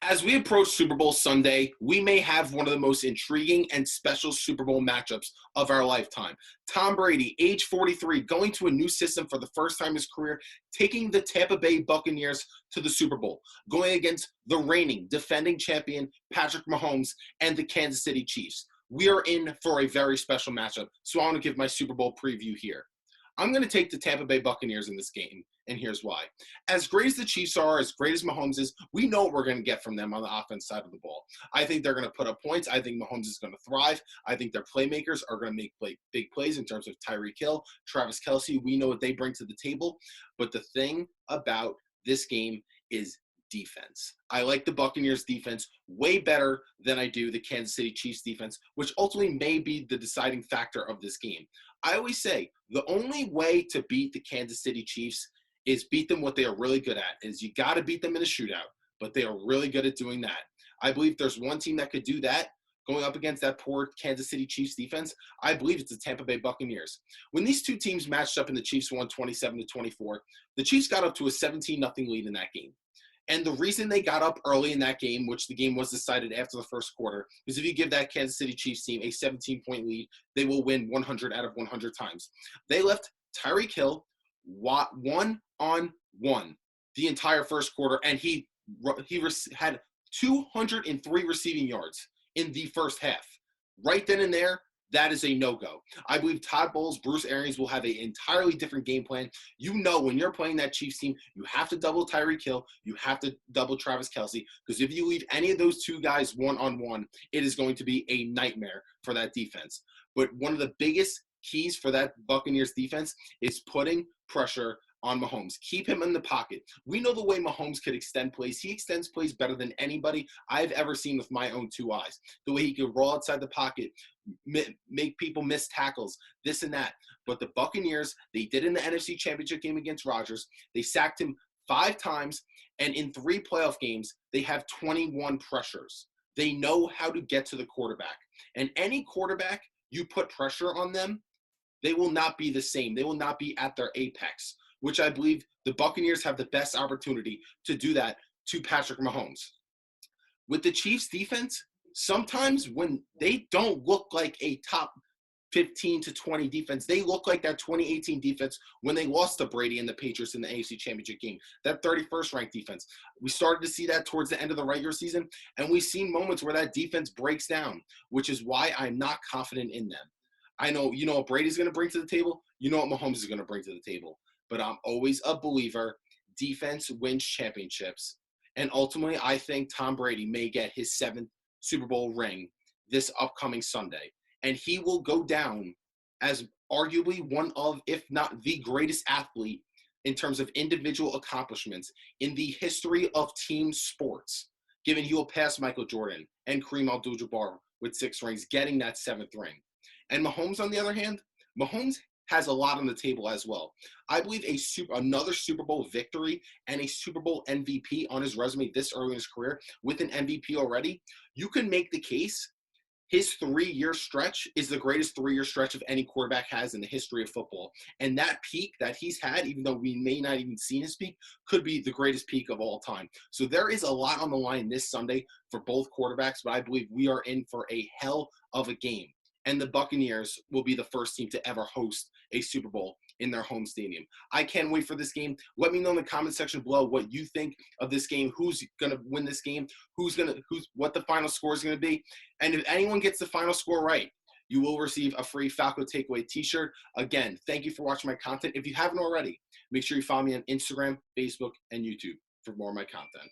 As we approach Super Bowl Sunday, we may have one of the most intriguing and special Super Bowl matchups of our lifetime. Tom Brady, age 43, going to a new system for the first time in his career, taking the Tampa Bay Buccaneers to the Super Bowl, going against the reigning, defending champion Patrick Mahomes and the Kansas City Chiefs. We are in for a very special matchup, so I want to give my Super Bowl preview here. I'm going to take the Tampa Bay Buccaneers in this game, and here's why. As great as the Chiefs are, as great as Mahomes is, we know what we're going to get from them on the offense side of the ball. I think they're going to put up points. I think Mahomes is going to thrive. I think their playmakers are going to make big plays in terms of Tyreek Hill, Travis Kelce. We know what they bring to the table. But the thing about this game is defense. I like the Buccaneers defense way better than I do the Kansas City Chiefs defense, which ultimately may be the deciding factor of this game. I always say the only way to beat the Kansas City Chiefs is beat them what they are really good at, is you got to beat them in a shootout, but they are really good at doing that. I believe there's one team that could do that going up against that poor Kansas City Chiefs defense. I believe it's the Tampa Bay Buccaneers. When these two teams matched up and the Chiefs won 27-24, the Chiefs got up to a 17-0 lead in that game. And the reason they got up early in that game, which the game was decided after the first quarter, is if you give that Kansas City Chiefs team a 17-point lead, they will win 100 out of 100 times. They left Tyreek Hill one-on-one the entire first quarter, and he had 203 receiving yards in the first half. Right then and there, that is a no-go. I believe Todd Bowles, Bruce Arians will have an entirely different game plan. You know when you're playing that Chiefs team, you have to double Tyreek Hill, you have to double Travis Kelce, because if you leave any of those two guys one-on-one, it is going to be a nightmare for that defense. But one of the biggest keys for that Buccaneers defense is putting pressure on Mahomes. Keep him in the pocket. We know the way Mahomes could extend plays. He extends plays better than anybody I've ever seen with my own two eyes. The way he could roll outside the pocket, make people miss tackles, this and that. But the Buccaneers, they did in the NFC Championship game against Rodgers. They sacked him 5 times, and in 3 playoff games, they have 21 pressures. They know how to get to the quarterback. And any quarterback, you put pressure on them, they will not be the same. They will not be at their apex, which I believe the Buccaneers have the best opportunity to do that to Patrick Mahomes. With the Chiefs defense, sometimes when they don't look like a top 15 to 20 defense, they look like that 2018 defense when they lost to Brady and the Patriots in the AFC Championship game, that 31st ranked defense. We started to see that towards the end of the regular season, and we've seen moments where that defense breaks down, which is why I'm not confident in them. I know, you know what Brady's going to bring to the table. You know what Mahomes is going to bring to the table. But I'm always a believer defense wins championships. And ultimately, I think Tom Brady may get his 7th Super Bowl ring this upcoming Sunday. And he will go down as arguably one of, if not the greatest athlete in terms of individual accomplishments in the history of team sports, given he will pass Michael Jordan and Kareem Abdul-Jabbar with 6 rings, getting that 7th ring. And Mahomes, on the other hand, Mahomes has a lot on the table as well. I believe another Super Bowl victory and a Super Bowl MVP on his resume this early in his career with an MVP already, you can make the case his 3-year stretch is the greatest 3-year stretch of any quarterback has in the history of football. And that peak that he's had, even though we may not even seen his peak, could be the greatest peak of all time. So there is a lot on the line this Sunday for both quarterbacks, but I believe we are in for a hell of a game. And the Buccaneers will be the first team to ever host a Super Bowl in their home stadium. I can't wait for this game. Let me know in the comment section below what you think of this game, who's going to win this game, what the final score is going to be. And if anyone gets the final score right, you will receive a free Falco Takeaway t-shirt. Again, thank you for watching my content. If you haven't already, make sure you follow me on Instagram, Facebook, and YouTube for more of my content.